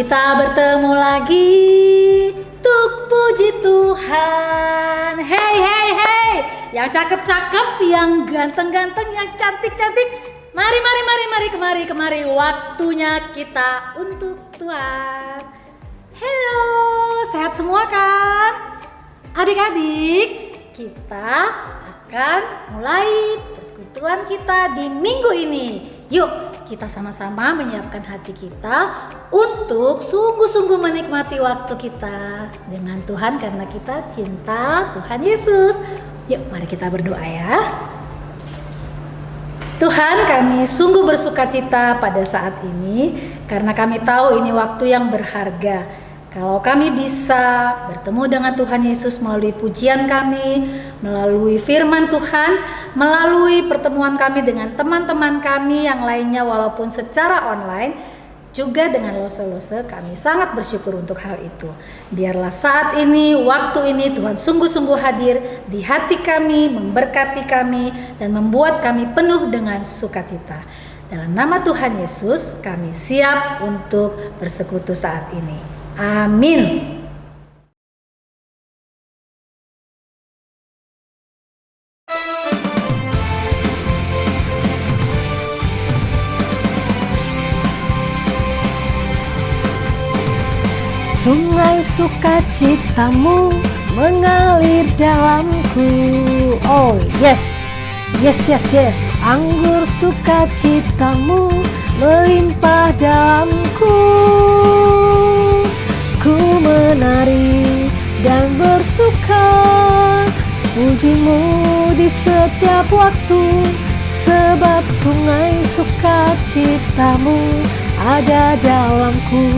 Kita bertemu lagi untuk puji Tuhan. Hey, hey, hey, yang cakep-cakep, yang ganteng-ganteng, yang cantik-cantik, mari kemari. Waktunya kita untuk Tuhan. Hello, sehat semua kan? Adik-adik, kita akan mulai persekutuan kita di minggu ini. Yuk, kita sama-sama menyiapkan hati kita untuk sungguh-sungguh menikmati waktu kita dengan Tuhan karena kita cinta Tuhan Yesus. Yuk, mari kita berdoa ya. Tuhan, kami sungguh bersukacita pada saat ini karena kami tahu ini waktu yang berharga. Kalau kami bisa bertemu dengan Tuhan Yesus melalui pujian kami, melalui firman Tuhan, melalui pertemuan kami dengan teman-teman kami yang lainnya walaupun secara online, juga dengan lose-lose, kami sangat bersyukur untuk hal itu. Biarlah saat ini, waktu ini Tuhan sungguh-sungguh hadir di hati kami, memberkati kami, dan membuat kami penuh dengan sukacita. Dalam nama Tuhan Yesus, kami siap untuk bersekutu saat ini. Amin. Sungai sukacitamu mengalir dalamku. Oh yes. Anggur sukacitamu melimpah dalamku. Ku menari dan bersuka, pujimu di setiap waktu, sebab sungai sukacitamu ada dalamku.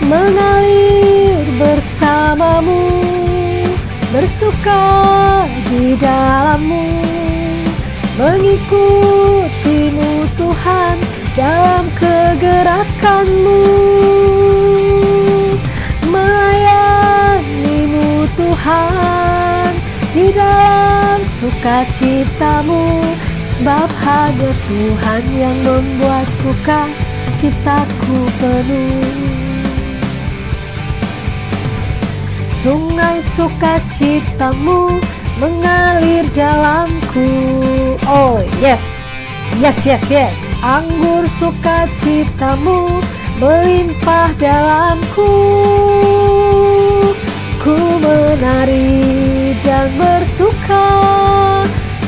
Mengalir bersamamu, bersuka di dalammu, mengikutimu Tuhan dalam kegerakanmu, melayanimu Tuhan di dalam sukacitamu, sebab hanya Tuhan yang membuat sukacitaku penuh. Sungai sukacitamu mengalir dalamku. Oh yes. Anggur sukacitamu melimpah dalamku. Ku menari dan bersuka,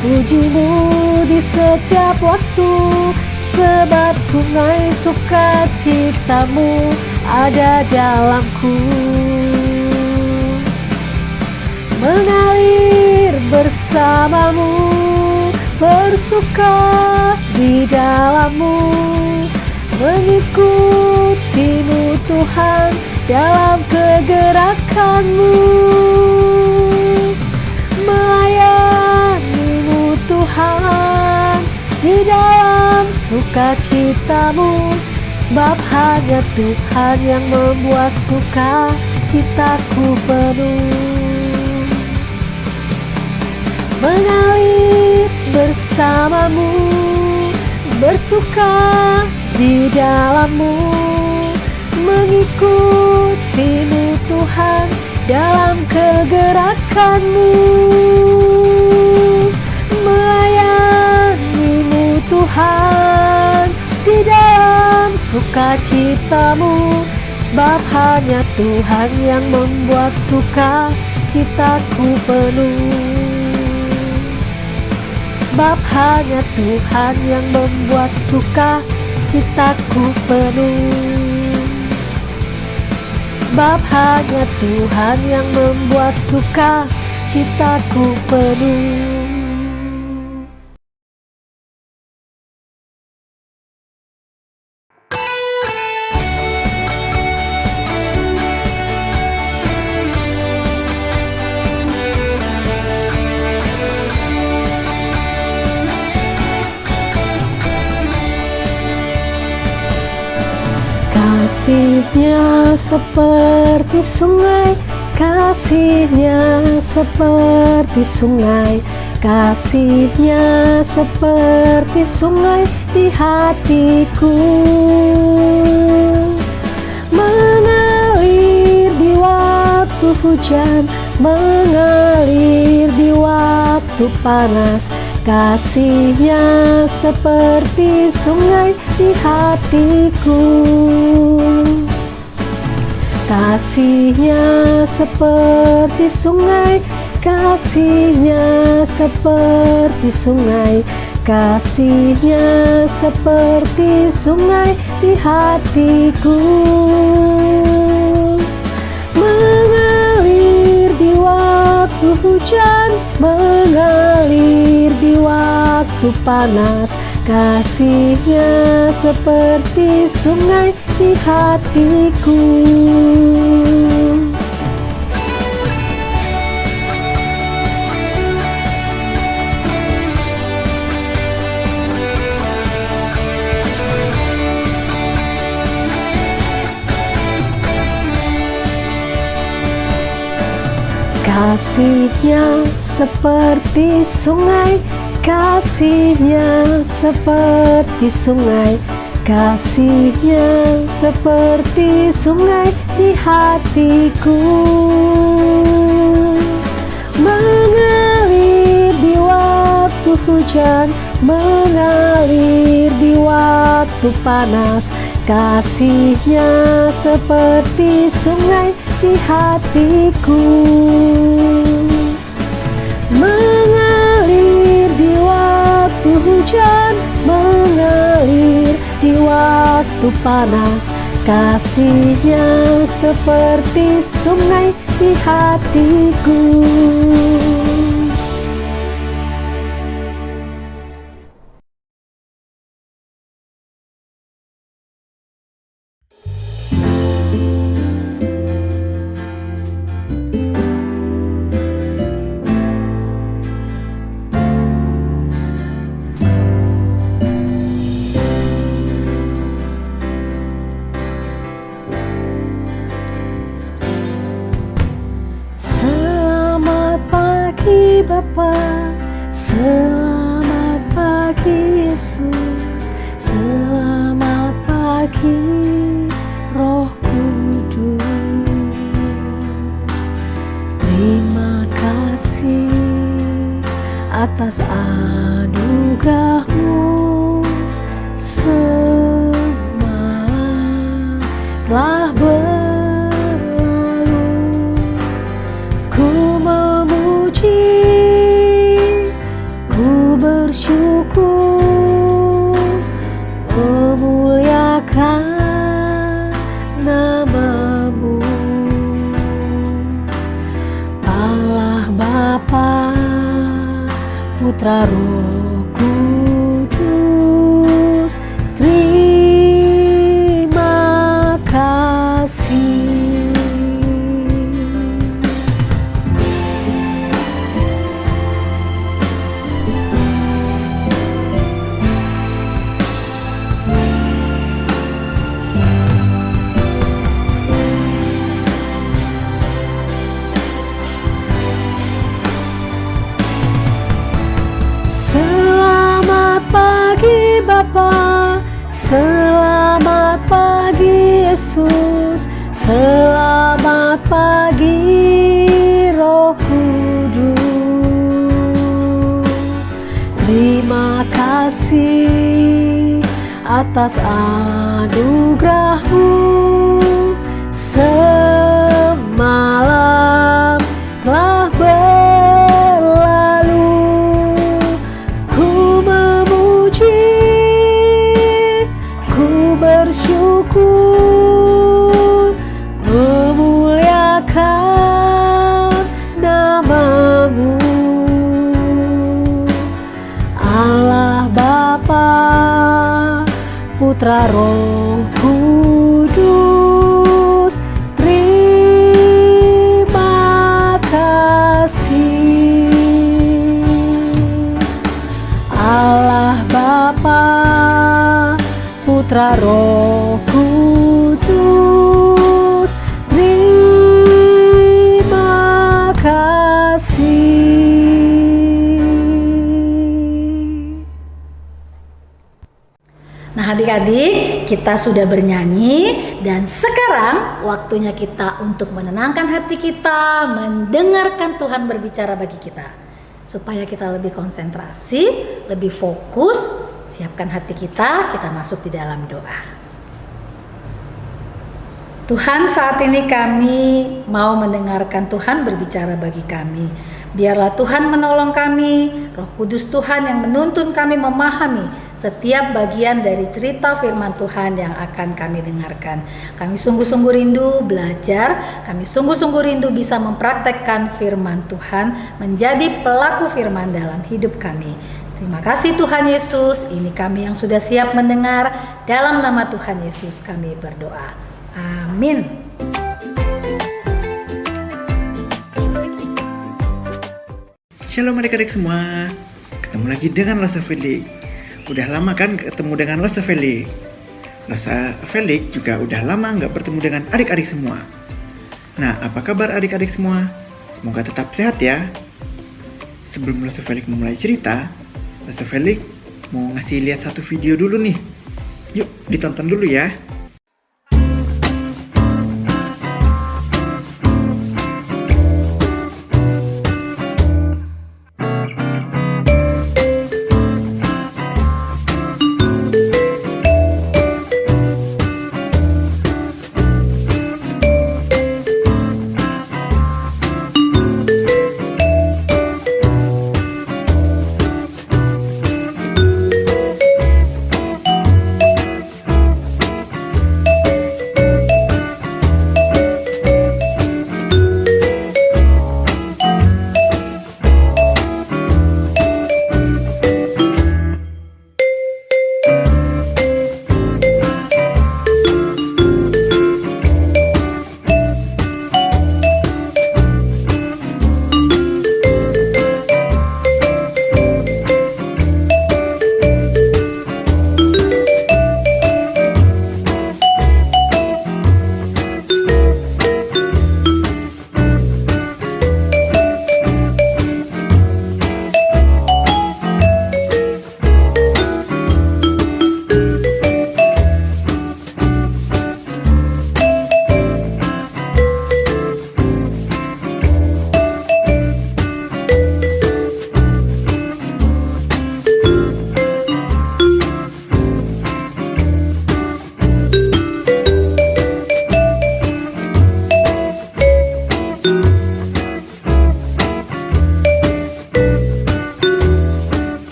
pujimu di setiap waktu, sebab sungai sukacitamu ada dalamku. Mengalir bersamamu, bersuka di dalammu, mengikutimu Tuhan dalam kegerakanmu, melayanimu Tuhan di dalam sukacitamu, sebab hanya Tuhan yang membuat sukacitaku penuh. Mengalir bersamamu, bersuka di dalammu, mengikutimu Tuhan dalam kegerakanmu, melayanimu Tuhan di dalam sukacitamu, sebab hanya Tuhan yang membuat sukacitaku penuh. Sebab hanya Tuhan yang membuat sukacitaku penuh. Sebab hanya Tuhan yang membuat sukacitaku penuh. Kasih-Nya seperti sungai, kasih-Nya seperti sungai kasihnya seperti sungai di hatiku, mengalir di waktu hujan, mengalir di waktu panas. Kasihnya seperti sungai di hatiku, kasihnya seperti sungai, kasihnya seperti sungai, kasihnya seperti sungai di hatiku, mengalir di waktu hujan, mengalir di waktu panas. Kasihnya seperti sungai di hatiku. Kasihnya seperti sungai, kasihnya seperti sungai, kasihnya seperti sungai di hatiku, mengalir di waktu hujan, mengalir di waktu panas. Kasihnya seperti sungai di hatiku, mengalir di waktu hujan, mengalir di waktu panas. Kasihnya seperti sungai di hatiku. Selamat pagi Bapa, selamat pagi Yesus, selamat pagi Roh Kudus. Terima kasih atas anugerah-Mu, semalam telah bersyukur, memuliakan nama-Mu, Allah Bapa, Putra Roh Kudus. Terima kasih. Selamat pagi Bapa, selamat pagi Yesus, selamat pagi Roh Kudus. Terima kasih atas anugerah-Mu, semalam telah bersyukur, memuliakan nama-Mu, Allah Bapa, Putra Roh Kudus. Terima kasih, Allah Bapa, Putra Roh Kudus. Terima kasih. adik-adik, kita sudah bernyanyi dan sekarang waktunya kita untuk menenangkan hati kita, mendengarkan Tuhan berbicara bagi kita. Supaya kita lebih konsentrasi, lebih fokus, siapkan hati kita masuk di dalam doa. Tuhan, saat ini kami mau mendengarkan Tuhan berbicara bagi kami. Biarlah Tuhan menolong kami, Roh Kudus Tuhan yang menuntun kami memahami setiap bagian dari cerita firman Tuhan yang akan kami dengarkan. Kami sungguh-sungguh rindu belajar, kami sungguh-sungguh rindu bisa mempraktekkan firman Tuhan, menjadi pelaku firman dalam hidup kami. Terima kasih Tuhan Yesus, ini kami yang sudah siap mendengar. Dalam nama Tuhan Yesus kami berdoa. Amin. Shalom adik-adik semua, ketemu lagi dengan Losa Felix. Udah lama kan ketemu dengan Losa Felix. Losa Felix juga udah lama nggak bertemu dengan adik-adik semua. Nah, apa kabar adik-adik semua? Semoga tetap sehat ya. Sebelum Losa Felix memulai cerita, Losa Felix mau ngasih lihat satu video dulu nih. Yuk, ditonton dulu ya.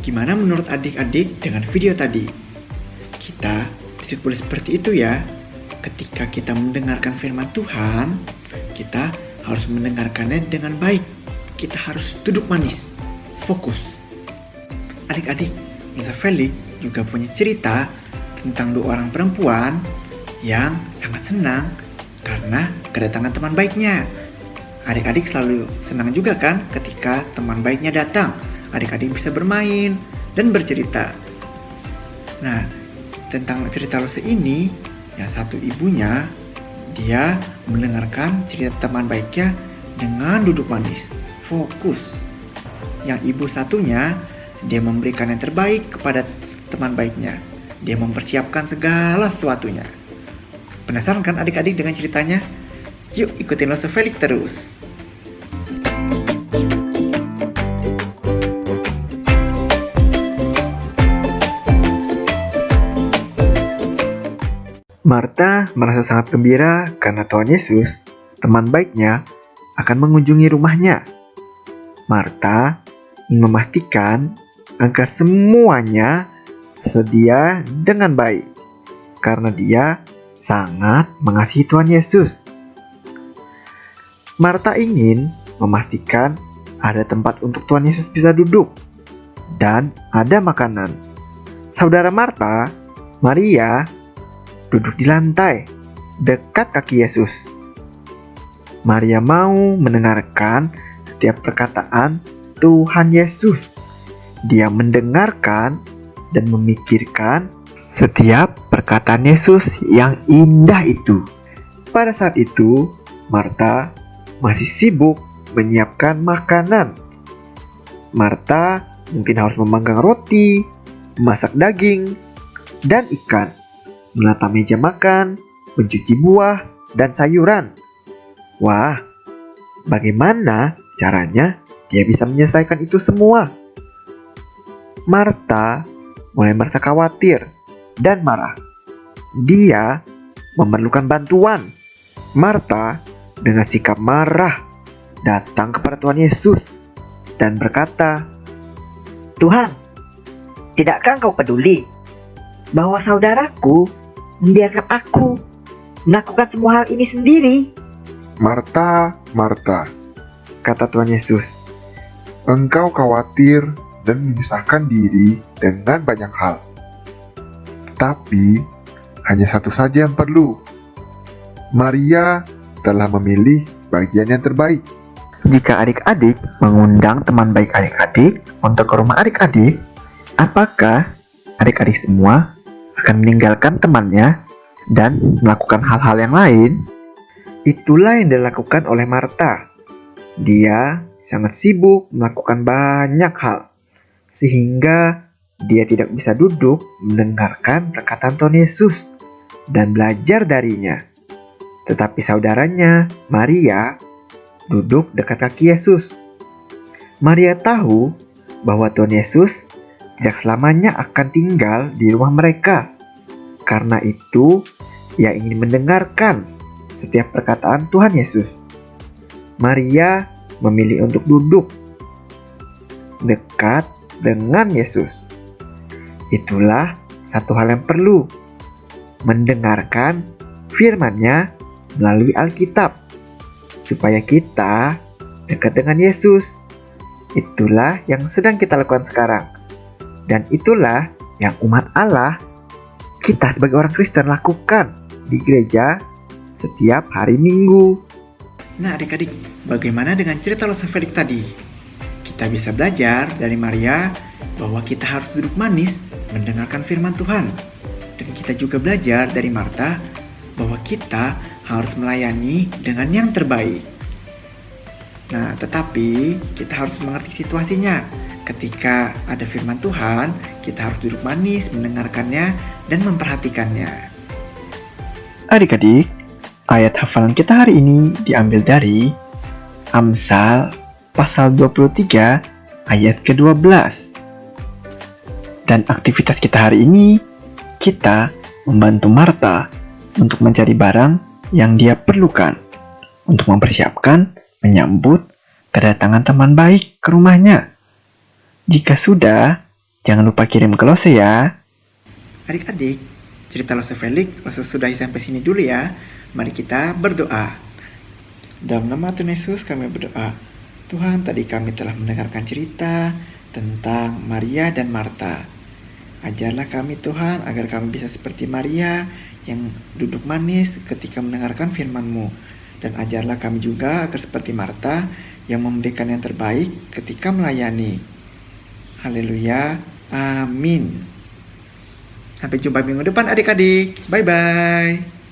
Gimana menurut adik-adik dengan video tadi? Kita tidak boleh seperti itu ya. Ketika kita mendengarkan firman Tuhan, kita harus mendengarkannya dengan baik. Kita harus duduk manis, fokus. Adik-adik, Losa Felix juga punya cerita tentang dua orang perempuan yang sangat senang karena kedatangan teman baiknya. Adik-adik selalu senang juga kan ketika teman baiknya datang. Adik-adik bisa bermain dan bercerita. Nah, tentang cerita Losa ini, yang satu ibunya, dia mendengarkan cerita teman baiknya dengan duduk manis, fokus. Yang ibu satunya, dia memberikan yang terbaik kepada teman baiknya. Dia mempersiapkan segala sesuatunya. Penasaran kan adik-adik dengan ceritanya? Yuk ikutin Losa Felix terus. Marta merasa sangat gembira karena Tuhan Yesus, teman baiknya, akan mengunjungi rumahnya. Marta ingin memastikan agar semuanya tersedia dengan baik, karena dia sangat mengasihi Tuhan Yesus. Marta ingin memastikan ada tempat untuk Tuhan Yesus bisa duduk, dan ada makanan. Saudara Marta, Maria, duduk di lantai, dekat kaki Yesus. Maria mau mendengarkan setiap perkataan Tuhan Yesus. Dia mendengarkan dan memikirkan setiap perkataan Yesus yang indah itu. Pada saat itu, Marta masih sibuk menyiapkan makanan. Marta mungkin harus memanggang roti, memasak daging, dan ikan, menata meja makan, mencuci buah, dan sayuran. Wah, bagaimana caranya dia bisa menyelesaikan itu semua? Marta mulai merasa khawatir dan marah. Dia memerlukan bantuan. Marta dengan sikap marah datang kepada Tuhan Yesus dan berkata, Tuhan, tidakkah Engkau peduli bahwa saudaraku membiarkan aku melakukan semua hal ini sendiri? Marta, Marta, kata Tuhan Yesus. engkau khawatir dan menyusahkan diri dengan banyak hal. Tetapi, hanya satu saja yang perlu. Maria telah memilih bagian yang terbaik. Jika adik-adik mengundang teman baik adik-adik untuk ke rumah adik-adik, apakah adik-adik semua akan meninggalkan temannya dan melakukan hal-hal yang lain? Itulah yang dilakukan oleh Marta. Dia sangat sibuk melakukan banyak hal, sehingga dia tidak bisa duduk mendengarkan perkataan Tuhan Yesus dan belajar darinya. Tetapi saudaranya, Maria, duduk dekat kaki Yesus. Maria tahu bahwa Tuhan Yesus tidak selamanya akan tinggal di rumah mereka. Karena itu, ia ingin mendengarkan setiap perkataan Tuhan Yesus. Maria memilih untuk duduk dekat dengan Yesus. Itulah satu hal yang perlu, mendengarkan firman-Nya melalui Alkitab, supaya kita dekat dengan Yesus. Itulah yang sedang kita lakukan sekarang. Dan itulah yang umat Allah, kita sebagai orang Kristen lakukan di gereja setiap hari Minggu. Nah adik-adik, bagaimana dengan cerita Los Felix tadi? Kita bisa belajar dari Maria bahwa kita harus duduk manis mendengarkan firman Tuhan. Dan kita juga belajar dari Marta bahwa kita harus melayani dengan yang terbaik. Nah, tetapi kita harus mengerti situasinya. Ketika ada firman Tuhan, kita harus duduk manis mendengarkannya dan memperhatikannya. Adik-adik, ayat hafalan kita hari ini diambil dari Amsal pasal 23 ayat ke-12. Dan aktivitas kita hari ini, kita membantu Marta untuk mencari barang yang dia perlukan untuk mempersiapkan menyambut kedatangan teman baik ke rumahnya. Jika sudah, jangan lupa kirim ke Lose ya. Adik-adik, cerita Lose Felix sudahi sampai sini dulu ya. Mari kita berdoa. Dalam nama Tuhan Yesus kami berdoa. Tuhan, tadi kami telah mendengarkan cerita tentang Maria dan Marta. Ajarlah kami Tuhan agar kami bisa seperti Maria yang duduk manis ketika mendengarkan firman-Mu. Dan ajarlah kami juga agar seperti Marta yang memberikan yang terbaik ketika melayani. Haleluya, amin. Sampai jumpa minggu depan adik-adik. Bye-bye.